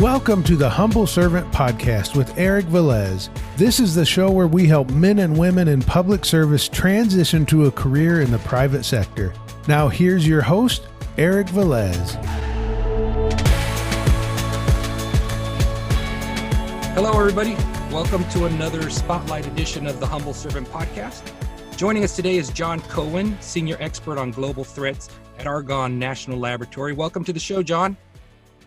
Welcome to the Humble Servant Podcast with Eric Velez. This is the show where we help men and women in public service transition to a career in the private sector. Now here's your host, Eric Velez. Hello, everybody. Welcome to another Spotlight edition of the Humble Servant Podcast. Joining us today is John Cohen, Senior Expert on Global Threats at Argonne National Laboratory. Welcome to the show, John.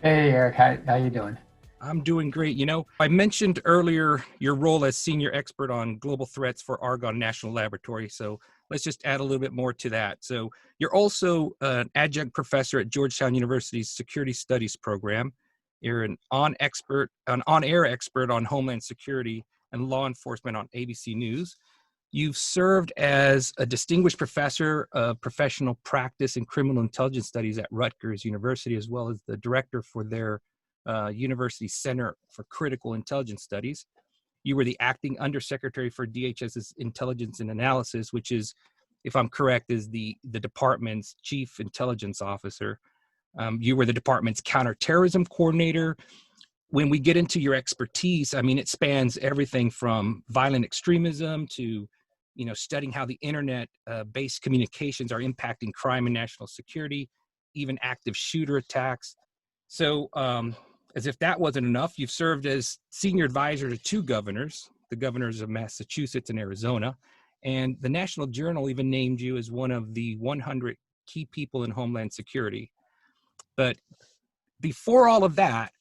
Hey, Eric. How you doing? I'm doing great. You know, I mentioned earlier your role as Senior Expert on Global Threats for Argonne National Laboratory, so let's just add a little bit more to that. So you're also an adjunct professor at Georgetown University's Security Studies program. You're an on-air expert on Homeland Security and law enforcement on ABC News. You've served as a distinguished professor of professional practice and criminal intelligence studies at Rutgers University, as well as the director for their University Center for Critical Intelligence Studies. You were the acting undersecretary for DHS's Intelligence and Analysis, which is, if I'm correct, is the department's chief intelligence officer. You were the department's counterterrorism coordinator. When we get into your expertise, I mean, it spans everything from violent extremism to, studying how the internet-based communications are impacting crime and national security, even active shooter attacks. So, as if that wasn't enough, you've served as senior advisor to two governors, the governors of Massachusetts and Arizona, and the National Journal even named you as one of the 100 key people in Homeland Security. But before all of that,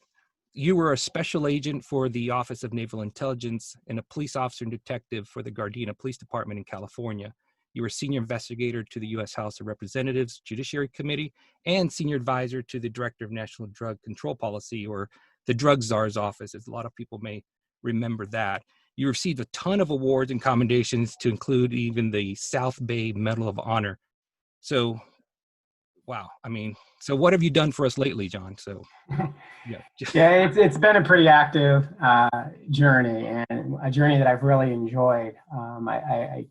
you were a special agent for the Office of Naval Intelligence and a police officer and detective for the Gardena Police Department in California. You were senior investigator to the U.S. House of Representatives Judiciary Committee and senior advisor to the Director of National Drug Control Policy, or the Drug Czar's office, as a lot of people may remember that. You received a ton of awards and commendations, to include even the South Bay Medal of Honor. So, wow. I mean, so what have you done for us lately, John? So, yeah. Yeah, it's been a pretty active journey, and a journey that I've really enjoyed. I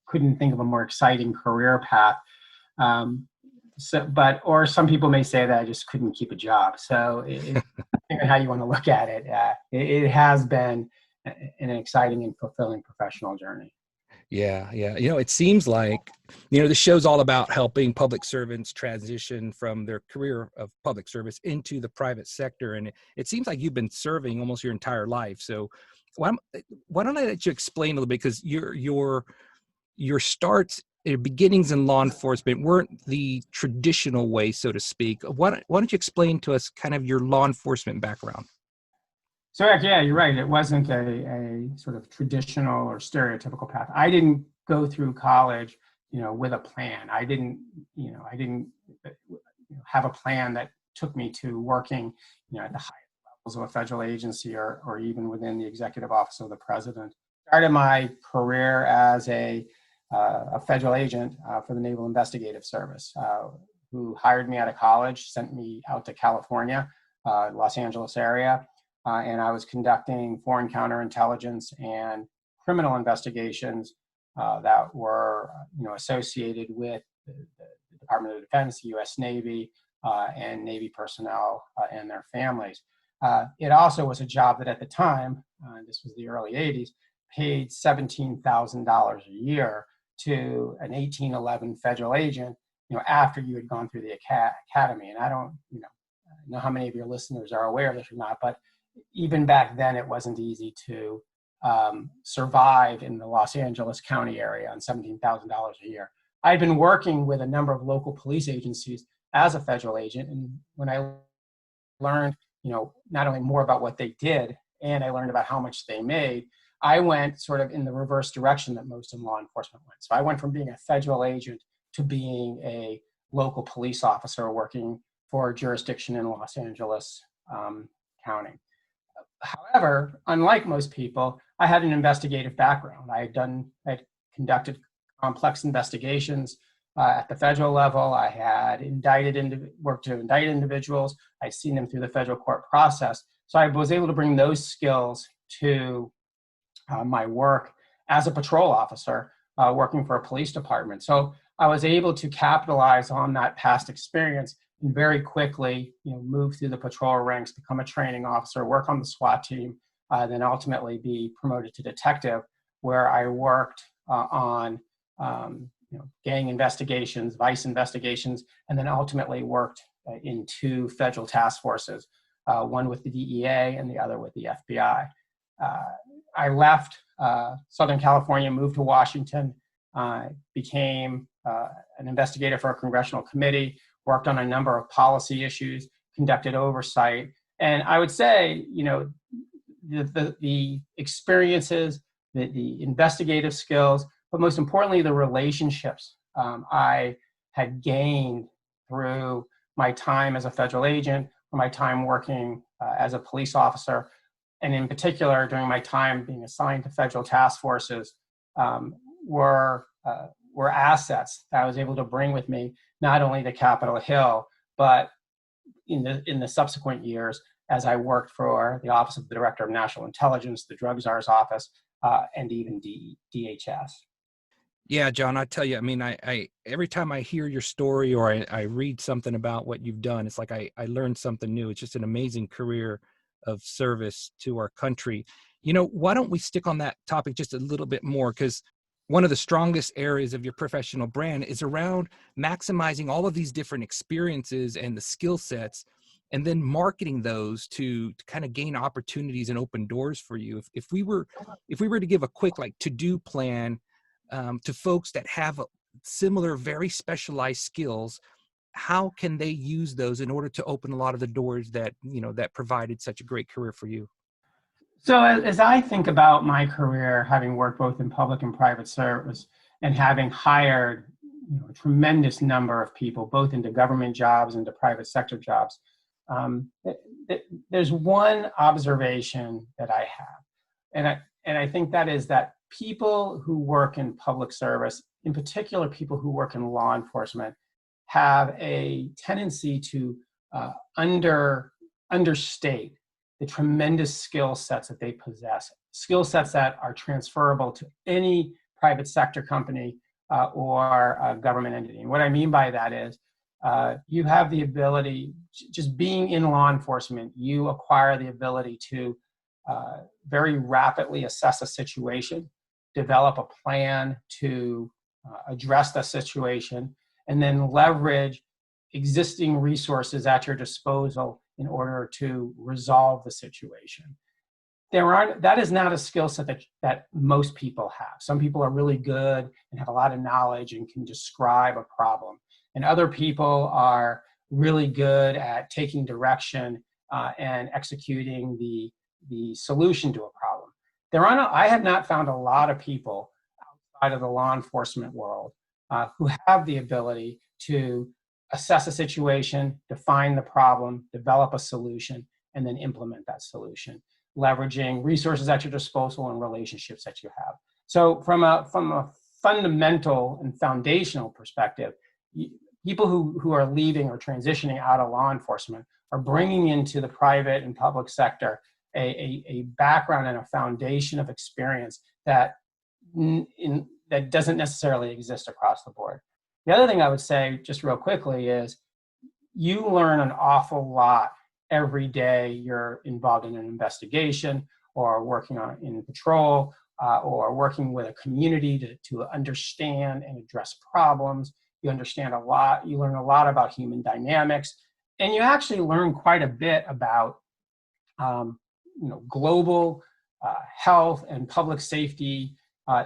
couldn't think of a more exciting career path. Or some people may say that I just couldn't keep a job. So, depending on how you want to look at it, it has been an exciting and fulfilling professional journey. Yeah. It seems like, the show's all about helping public servants transition from their career of public service into the private sector. And it seems like you've been serving almost your entire life. So why don't I let you explain a little bit, because your starts, your beginnings in law enforcement weren't the traditional way, so to speak. Why don't you explain to us kind of your law enforcement background? So, yeah, you're right. It wasn't a sort of traditional or stereotypical path. I didn't go through college, with a plan. I didn't have a plan that took me to working, at the highest levels of a federal agency or even within the executive office of the president. Started my career as a federal agent for the Naval Investigative Service, who hired me out of college, sent me out to California, Los Angeles area. And I was conducting foreign counterintelligence and criminal investigations that were, associated with the Department of Defense, the U.S. Navy, and Navy personnel and their families. It also was a job that at the time, this was the early 80s, paid $17,000 a year to an 1811 federal agent, after you had gone through the academy. And I don't, know how many of your listeners are aware of this or not, but even back then, it wasn't easy to survive in the Los Angeles County area on $17,000 a year. I'd been working with a number of local police agencies as a federal agent, and when I learned, not only more about what they did, and I learned about how much they made, I went sort of in the reverse direction that most in law enforcement went. So I went from being a federal agent to being a local police officer working for a jurisdiction in Los Angeles County. However, unlike most people, I had an investigative background. I had conducted complex investigations at the federal level. I had worked to indict individuals. I'd seen them through the federal court process. So I was able to bring those skills to my work as a patrol officer working for a police department. So I was able to capitalize on that past experience and very quickly, move through the patrol ranks, become a training officer, work on the SWAT team, then ultimately be promoted to detective, where I worked on gang investigations, vice investigations, and then ultimately worked in 2 federal task forces, one with the DEA and the other with the FBI. I left Southern California, moved to Washington, became an investigator for a congressional committee, worked on a number of policy issues, conducted oversight. And I would say, the experiences, the investigative skills, but most importantly, the relationships I had gained through my time as a federal agent, or my time working as a police officer, and in particular, during my time being assigned to federal task forces, were assets that I was able to bring with me, not only to Capitol Hill, but in the subsequent years as I worked for the Office of the Director of National Intelligence, the Drug Czar's office, and even DHS. Yeah, John, I tell you, I mean, I every time I hear your story or I read something about what you've done, it's like I learned something new. It's just an amazing career of service to our country. Why don't we stick on that topic just a little bit more? Because one of the strongest areas of your professional brand is around maximizing all of these different experiences and the skill sets, and then marketing those to kind of gain opportunities and open doors for you. If we were to give a quick to-do plan to folks that have similar, very specialized skills, how can they use those in order to open a lot of the doors that provided such a great career for you? So as I think about my career, having worked both in public and private service, and having hired a tremendous number of people, both into government jobs and to private sector jobs, there's one observation that I have, and I think that is that people who work in public service, in particular people who work in law enforcement, have a tendency to understate the tremendous skill sets that they possess, skill sets that are transferable to any private sector company or government entity. And what I mean by that is you have the ability, just being in law enforcement, you acquire the ability to very rapidly assess a situation, develop a plan to address the situation, and then leverage existing resources at your disposal in order to resolve the situation. That is not a skill set that most people have. Some people are really good and have a lot of knowledge and can describe a problem. And other people are really good at taking direction and executing the solution to a problem. I have not found a lot of people outside of the law enforcement world who have the ability to assess a situation, define the problem, develop a solution, and then implement that solution, leveraging resources at your disposal and relationships that you have. So from a fundamental and foundational perspective, people who are leaving or transitioning out of law enforcement are bringing into the private and public sector a background and a foundation of experience that doesn't necessarily exist across the board. The other thing I would say, just real quickly, is you learn an awful lot every day you're involved in an investigation or working in patrol or working with a community to understand and address problems. You understand a lot. You learn a lot about human dynamics, and you actually learn quite a bit about global health and public safety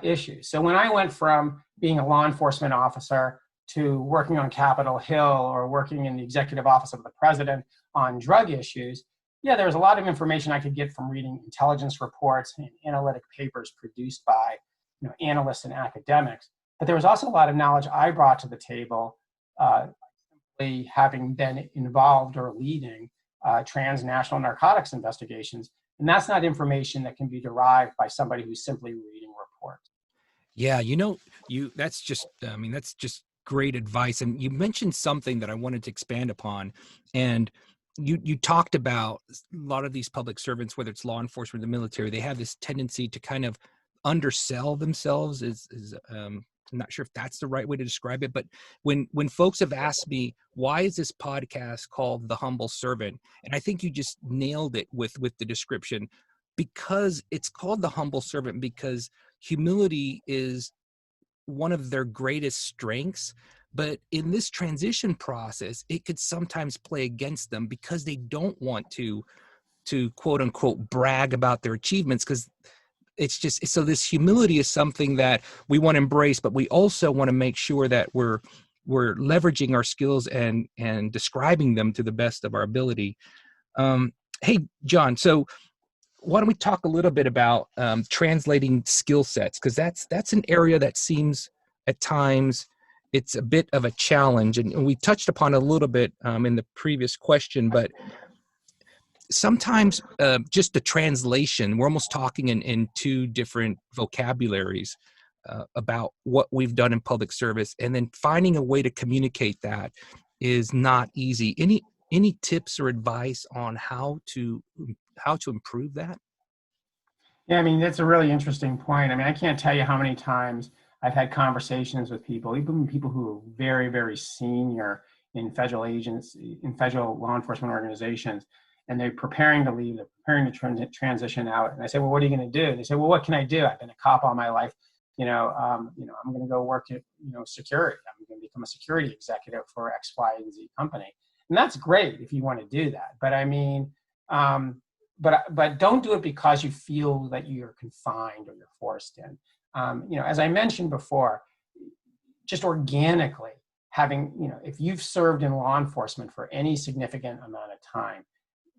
issues. So when I went from being a law enforcement officer to working on Capitol Hill or working in the executive office of the president on drug issues, there was a lot of information I could get from reading intelligence reports and analytic papers produced by analysts and academics. But there was also a lot of knowledge I brought to the table, simply having been involved or leading transnational narcotics investigations. And that's not information that can be derived by somebody who's simply reading reports. Yeah, that's just great advice. And you mentioned something that I wanted to expand upon. And you talked about a lot of these public servants, whether it's law enforcement or the military, they have this tendency to kind of undersell themselves, is I'm not sure if that's the right way to describe it, but when folks have asked me, why is this podcast called The Humble Servant? And I think you just nailed it with the description, because it's called The Humble Servant because humility is one of their greatest strengths. But in this transition process, it could sometimes play against them because they don't want to quote unquote brag about their achievements, because it's just, so this humility is something that we want to embrace, but we also want to make sure that we're leveraging our skills and describing them to the best of our ability. Hey, John, so why don't we talk a little bit about translating skill sets? Because that's an area that seems at times it's a bit of a challenge, and we touched upon it a little bit in the previous question, but sometimes just the translation, we're almost talking in two different vocabularies about what we've done in public service, and then finding a way to communicate that is not easy. Any tips or advice on how to improve that? Yeah, I mean, that's a really interesting point. I mean, I can't tell you how many times I've had conversations with people, even people who are very, very senior in federal law enforcement organizations, and they're preparing to leave, they're preparing to transition out. And I say, well, what are you going to do? And they say, well, what can I do? I've been a cop all my life. I'm going to go work at, security. I'm going to become a security executive for X, Y, and Z company. And that's great if you want to do that. But I mean, but don't do it because you feel that you're confined or you're forced in. As I mentioned before, just organically having, if you've served in law enforcement for any significant amount of time,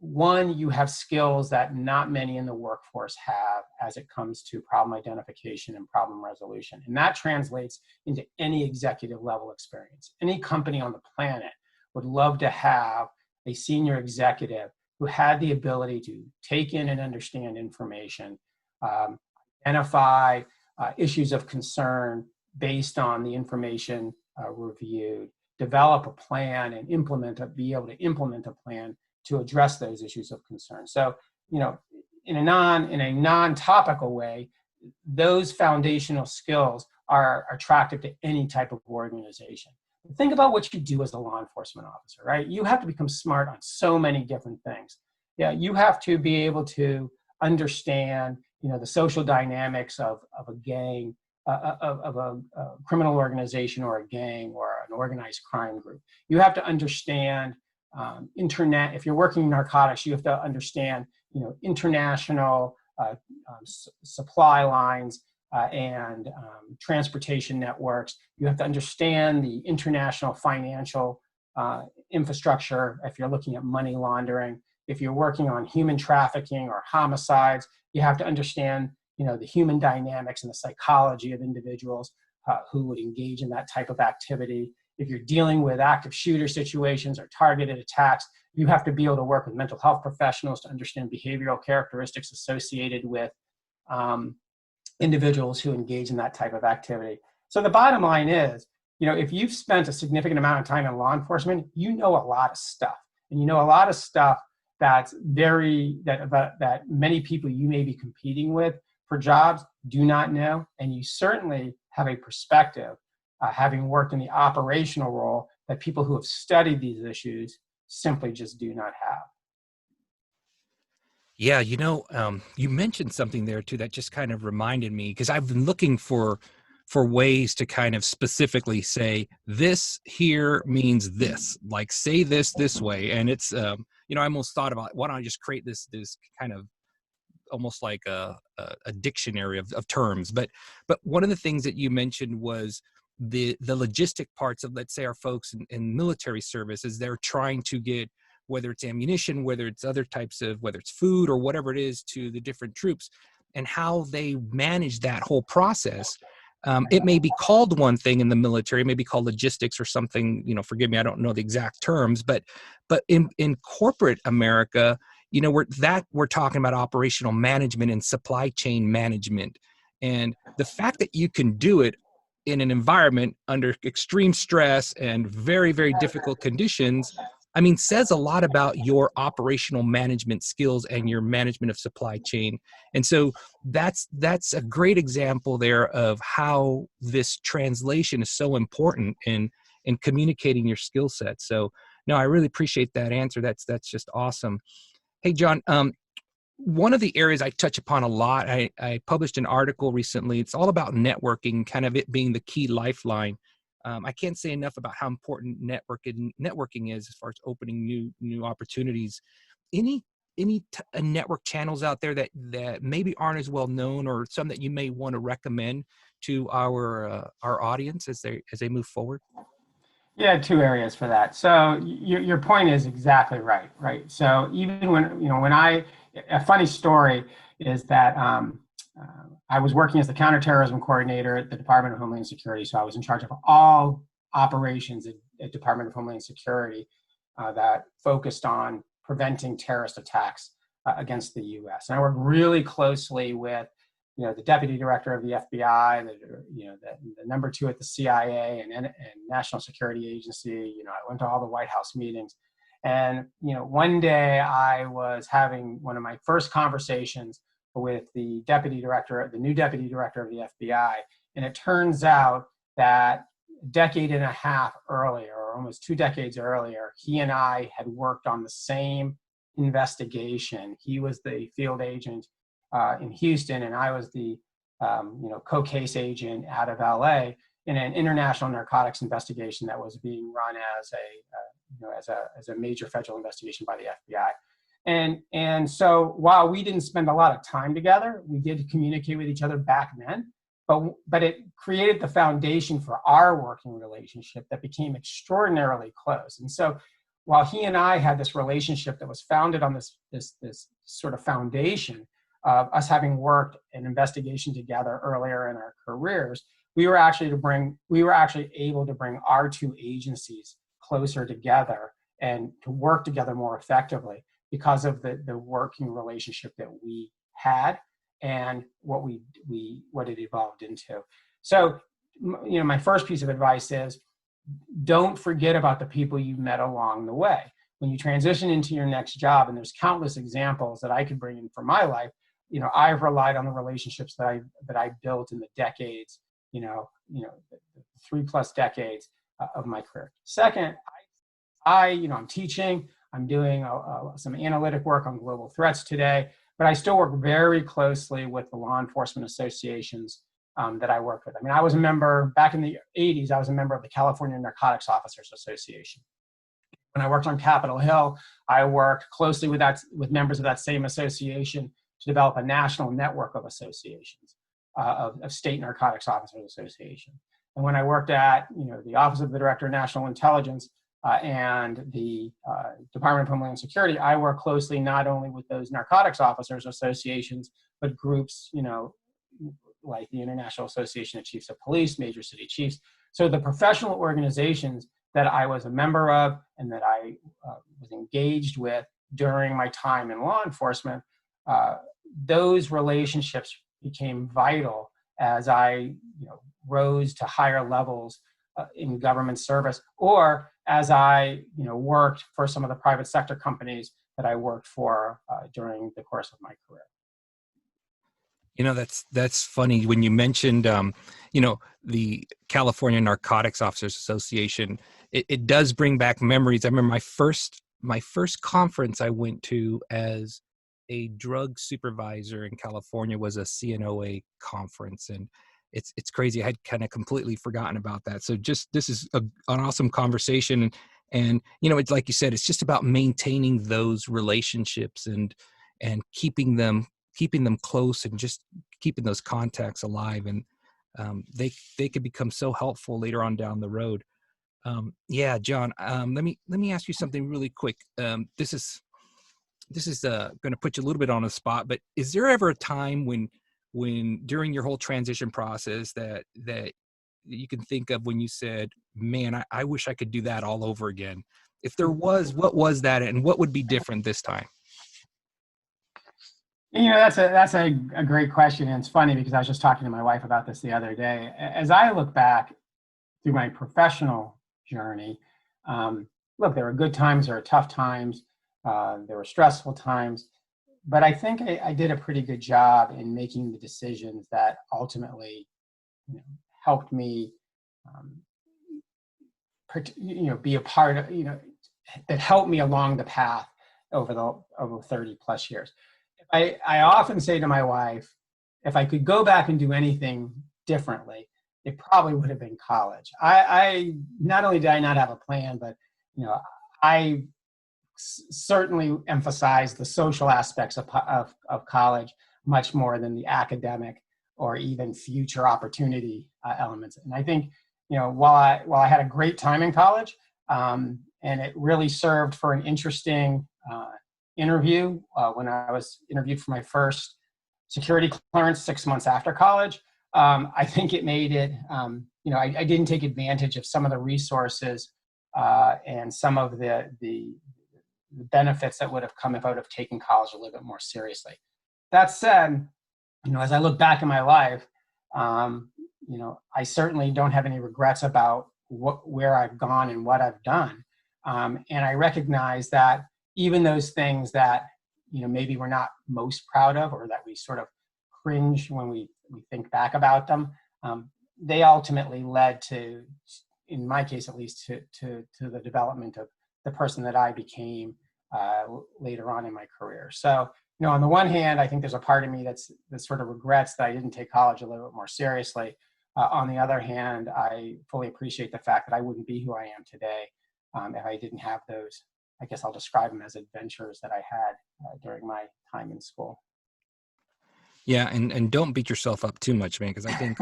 one, you have skills that not many in the workforce have as it comes to problem identification and problem resolution. And that translates into any executive level experience. Any company on the planet would love to have a senior executive who had the ability to take in and understand information, identify issues of concern based on the information reviewed, develop a plan and be able to implement a plan to address those issues of concern. So, in a non-topical way, those foundational skills are attractive to any type of organization. Think about what you do as a law enforcement officer, right? You have to become smart on so many different things. Yeah, you have to be able to understand, the social dynamics of a gang, of a criminal organization or a gang or an organized crime group. You have to understand internet. If you're working in narcotics, you have to understand, international supply lines and transportation networks. You have to understand the international financial infrastructure if you're looking at money laundering. If you're working on human trafficking or homicides, you have to understand, the human dynamics and the psychology of individuals who would engage in that type of activity. If you're dealing with active shooter situations or targeted attacks, you have to be able to work with mental health professionals to understand behavioral characteristics associated with individuals who engage in that type of activity. So the bottom line is, if you've spent a significant amount of time in law enforcement, you know a lot of stuff. And you know a lot of stuff that many people you may be competing with for jobs do not know. And you certainly have a perspective, having worked in the operational role, that people who have studied these issues simply just do not have. Yeah, you mentioned something there too that just kind of reminded me, because I've been looking for ways to kind of specifically say this here means this, like say this way. And it's, I almost thought about, why don't I just create this kind of almost like a dictionary of terms. But one of the things that you mentioned was the logistic parts of, let's say, our folks in military service, is they're trying to get, whether it's ammunition, whether it's other types of, whether it's food or whatever it is, to the different troops, and how they manage that whole process. It may be called one thing in the military, it may be called logistics or something, forgive me, I don't know the exact terms, but in corporate America, we're talking about operational management and supply chain management. And the fact that you can do it in an environment under extreme stress and very, very difficult conditions I mean, says a lot about your operational management skills and your management of supply chain. And so that's a great example there of how this translation is so important in communicating your skill set. So no, I really appreciate that answer. That's just awesome. Hey, John, one of the areas I touch upon a lot, I published an article recently. It's all about networking, kind of it being the key lifeline. I can't say enough about how important networking is as far as opening new opportunities. Any network channels out there that maybe aren't as well known, or some that you may want to recommend to our audience as they move forward? Yeah, two areas for that. So your point is exactly right, right? So even a funny story is that I was working as the counterterrorism coordinator at the Department of Homeland Security. So I was in charge of all operations at Department of Homeland Security that focused on preventing terrorist attacks against the U.S. And I worked really closely with the deputy director of the FBI, the number two at the CIA and National Security Agency. I went to all the White House meetings. And, one day I was having one of my first conversations with the new deputy director of the FBI. And it turns out that a decade and a half earlier, or almost 2 decades earlier, he and I had worked on the same investigation. He was the field agent in Houston, and I was the co-case agent out of LA in an international narcotics investigation that was being run as a major federal investigation by the FBI. And so while we didn't spend a lot of time together, we did communicate with each other back then. But it created the foundation for our working relationship that became extraordinarily close. And so while he and I had this relationship that was founded on this sort of foundation of us having worked an investigation together earlier in our careers, we were actually able to bring our two agencies closer together and to work together more effectively because of the working relationship that we had and what it evolved into. So, my first piece of advice is don't forget about the people you've met along the way. When you transition into your next job, and there's countless examples that I could bring in from my life, I've relied on the relationships that I built in the decades, 3+ decades of my career. Second, I'm teaching, I'm doing some analytic work on global threats today, but I still work very closely with the law enforcement associations that I work with. I mean, I was a member, back in the 80s, I was a member of the California Narcotics Officers Association. When I worked on Capitol Hill, I worked closely with members of that same association to develop a national network of associations, of state narcotics officers association. And when I worked at the Office of the Director of National Intelligence and the Department of Homeland Security, I work closely not only with those narcotics officers associations, but groups, like the International Association of Chiefs of Police, Major City Chiefs. So the professional organizations that I was a member of and that I was engaged with during my time in law enforcement, those relationships became vital as I rose to higher levels in government service, or as I worked for some of the private sector companies that I worked for during the course of my career. That's funny when you mentioned the California Narcotics Officers Association. It does bring back memories. I remember my first conference I went to as a drug supervisor in California was a CNOA conference, and it's crazy. I had kind of completely forgotten about that. So this is an awesome conversation, and it's like you said, it's just about maintaining those relationships and keeping them close and just keeping those contacts alive, and they could become so helpful later on down the road. Yeah, John, let me ask you something really quick. This is going to put you a little bit on the spot, but is there ever a time when during your whole transition process that you can think of when you said, man, I wish I could do that all over again? If there was, what was that, and what would be different this time? That's a great question. And it's funny because I was just talking to my wife about this the other day. As I look back through my professional journey, look, there were good times, there were tough times, there were stressful times, but I think I did a pretty good job in making the decisions that ultimately, helped me, be a part of, that helped me along the path over 30 plus years. I often say to my wife, if I could go back and do anything differently, it probably would have been college. I not only did I not have a plan, but I certainly emphasize the social aspects of college much more than the academic or even future opportunity elements. And I think, while I had a great time in college, and it really served for an interesting interview when I was interviewed for my first security clearance 6 months after college. I think it made it, I didn't take advantage of some of the resources and some of the benefits that would have come if I would have taken college a little bit more seriously. That said, as I look back in my life, I certainly don't have any regrets about where I've gone and what I've done. And I recognize that even those things that, maybe we're not most proud of, or that we sort of cringe when we think back about them, they ultimately led to, in my case at least, to the development of the person that I became later on in my career. So, on the one hand, I think there's a part of me that sort of regrets that I didn't take college a little bit more seriously. On the other hand, I fully appreciate the fact that I wouldn't be who I am today if I didn't have those, I guess I'll describe them as adventures that I had during my time in school. Yeah, and don't beat yourself up too much, man, because I think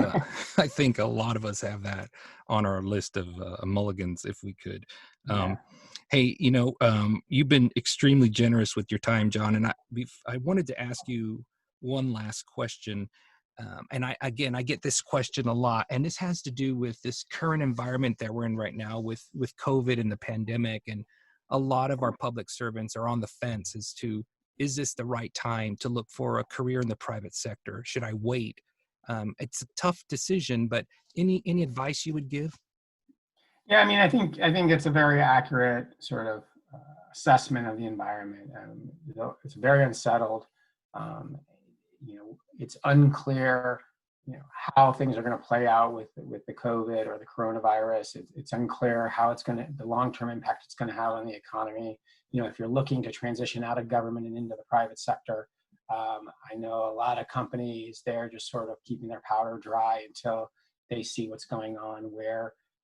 I think a lot of us have that on our list of mulligans if we could. Yeah. Hey, you've been extremely generous with your time, John, and I wanted to ask you one last question. And I get this question a lot, and this has to do with this current environment that we're in right now with COVID and the pandemic, and a lot of our public servants are on the fence as to, is this the right time to look for a career in the private sector? Should I wait? It's a tough decision, but any advice you would give? Yeah, I think it's a very accurate sort of assessment of the environment. It's very unsettled. Um, it's unclear, how things are going to play out with the COVID or the coronavirus. It's unclear how the long-term impact it's going to have on the economy. If you're looking to transition out of government and into the private sector, I know a lot of companies, they're just sort of keeping their powder dry until they see what's going on,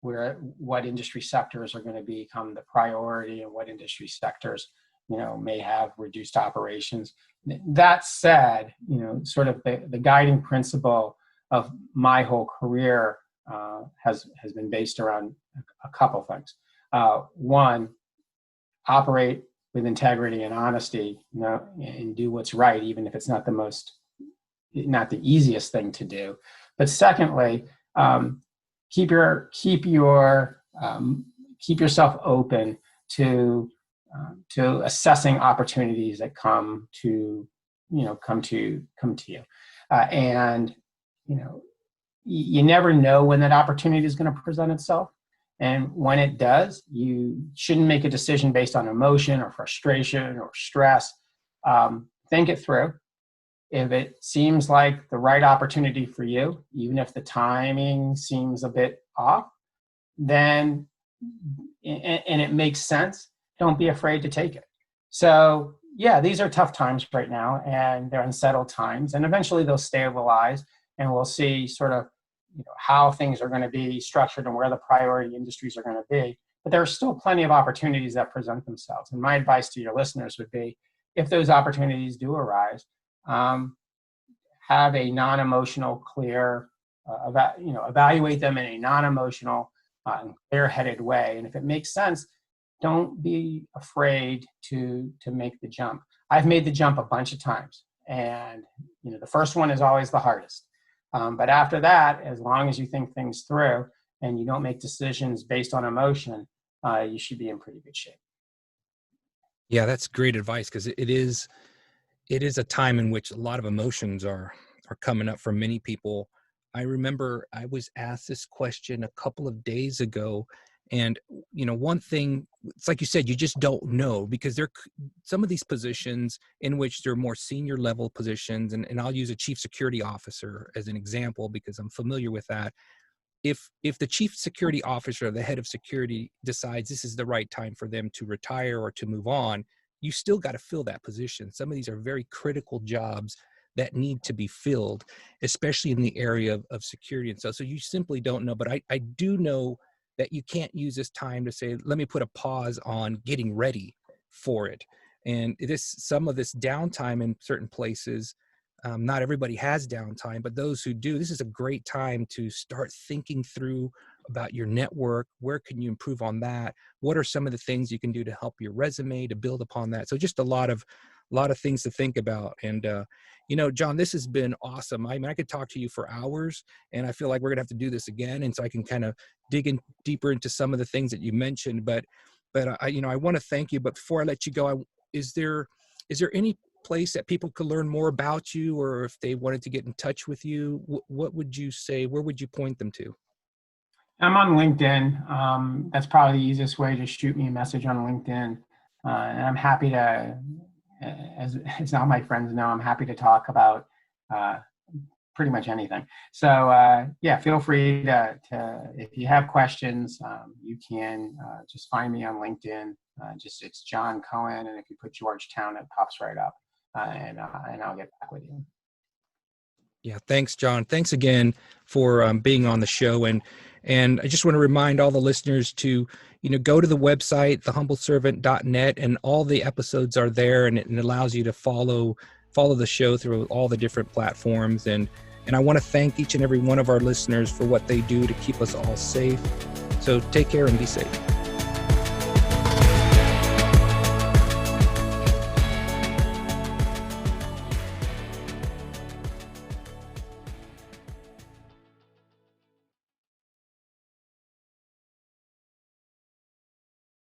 what industry sectors are going to become the priority and what industry sectors, may have reduced operations. That said, sort of the guiding principle of my whole career has been based around a couple things. One, operate with integrity and honesty, and do what's right, even if it's not the easiest thing to do. But secondly, keep yourself open to assessing opportunities that come to you, and you never know when that opportunity is going to present itself. And when it does, you shouldn't make a decision based on emotion or frustration or stress. Think it through. If it seems like the right opportunity for you, even if the timing seems a bit off, then, and it makes sense, don't be afraid to take it. So yeah, these are tough times right now, and they're unsettled times, and eventually they'll stabilize, and we'll see sort of how things are going to be structured and where the priority industries are going to be. But there are still plenty of opportunities that present themselves. And my advice to your listeners would be, if those opportunities do arise, have a non-emotional, clear, evaluate them in a non-emotional and clear-headed way. And if it makes sense, don't be afraid to make the jump. I've made the jump a bunch of times, and the first one is always the hardest. But after that, as long as you think things through and you don't make decisions based on emotion, you should be in pretty good shape. Yeah, that's great advice, because it is a time in which a lot of emotions are coming up for many people. I remember I was asked this question a couple of days ago, And, one thing, it's like you said, you just don't know, because some of these positions in which they're more senior level positions, and I'll use a chief security officer as an example because I'm familiar with that. If the chief security officer, the head of security, decides this is the right time for them to retire or to move on, you still got to fill that position. Some of these are very critical jobs that need to be filled, especially in the area of security and stuff. So you simply don't know. But I do know that you can't use this time to say, let me put a pause on getting ready for it. And some of this downtime in certain places, not everybody has downtime, but those who do, this is a great time to start thinking through about your network. Where can you improve on that? What are some of the things you can do to help your resume, to build upon that? So just a lot of things to think about. And, John, this has been awesome. I mean, I could talk to you for hours, and I feel like we're gonna have to do this again. And so I can kind of dig in deeper into some of the things that you mentioned, but I want to thank you. But before I let you go, is there any place that people could learn more about you, or if they wanted to get in touch with you, what would you say? Where would you point them to? I'm on LinkedIn. That's probably the easiest way to shoot me a message on LinkedIn. And I'm happy to, as all my friends know, I'm happy to talk about pretty much anything. So feel free to if you have questions, you can just find me on LinkedIn. It's John Cohen, and if you put Georgetown, it pops right up, and I'll get back with you. Yeah, thanks, John. Thanks again for being on the show. And I just want to remind all the listeners to, go to the website, thehumbleservant.net, and all the episodes are there, and it allows you to follow the show through all the different platforms. And I want to thank each and every one of our listeners for what they do to keep us all safe. So take care and be safe.